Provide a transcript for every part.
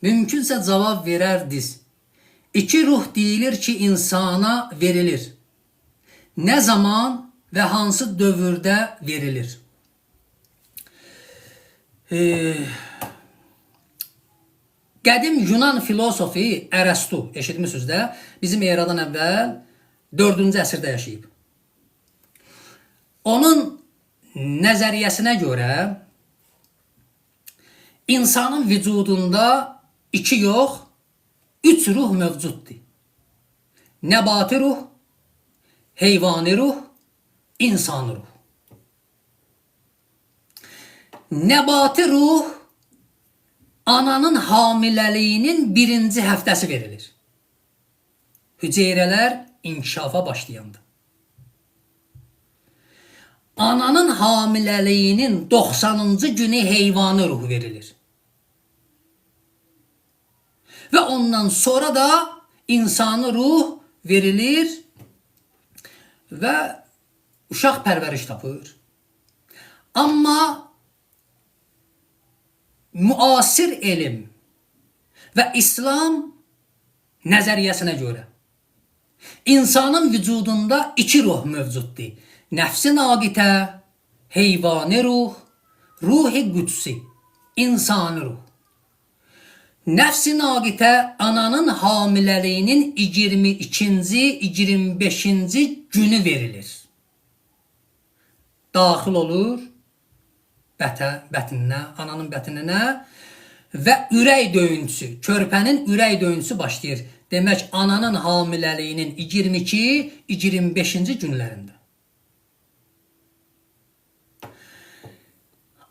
Mümkünsə cavab verərdiniz. İki ruh deyilir ki, insana verilir. Ne zaman ve hansı dövrdə verilir? Qədim Yunan filosofu Ərəstu, eşitmisiniz də, bizim eradan əvvəl 4-cü əsrdə yaşayıb. Onun nəzəriyyəsinə görə insanın vücudunda 2 yox, 3 ruh mövcuddur. Nəbati ruh, heyvani ruh, insani ruh. Nəbati ruh ananın hamiləliyinin 1-ci həftəsi verilir. Hüceyrələr inkişafa başlayanda. Ananın hamiləliyinin 90-cı günü heyvani ruh verilir. Ve ondan sonra da insani ruh verilir ve uşaq pərvəriş tapır. Amma müasir elm ve İslam nəzəriyyəsinə görə insanın vücudunda 2 ruh mövcuddur. Nəfsi naqitə, heyvani ruh, ruhi qüdsi, insani ruh. Nəfsi naqitə ananın hamiləliyinin 22-ci, 25-ci günü verilir. Daxil olur bətininə, ananın bətininə və ürək döyüntüsü, körpənin ürək döyüntüsü başlayır. Demək, ananın hamiləliyinin 22, 25-ci günlərində.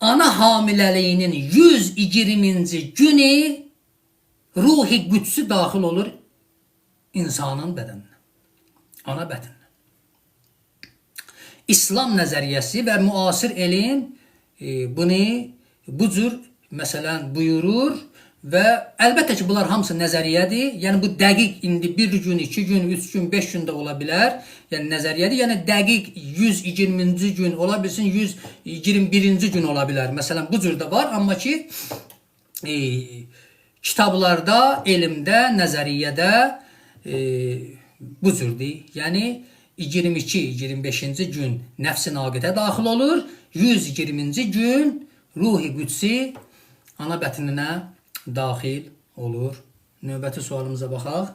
Ana hamiləliyinin 120-ci günü ruhi qüdsi daxil olur insanın bədəninə, ana bətininə. İslam nəzəriyyəsi və müasir elm bunu bu cür məsələn buyurur və əlbəttə ki, bunlar hamısı nəzəriyyədir. Yəni bu dəqiq indi 1 gün, 2 gün, 3 gün, 5 gün də ola bilər. Yəni nəzəriyyədir. Yəni dəqiq 120-ci gün ola bilsin, 121-ci gün ola bilər. Məsələn bu cür də var, amma ki kitablarda, elmdə, nəzəriyyədə bu cürdür. Yəni 22-25-ci gün nəfsi naqitə daxil olur. 120-ci gün ruhi qüdsi ana bətininə daxil olur. Növbəti sualımıza baxaq.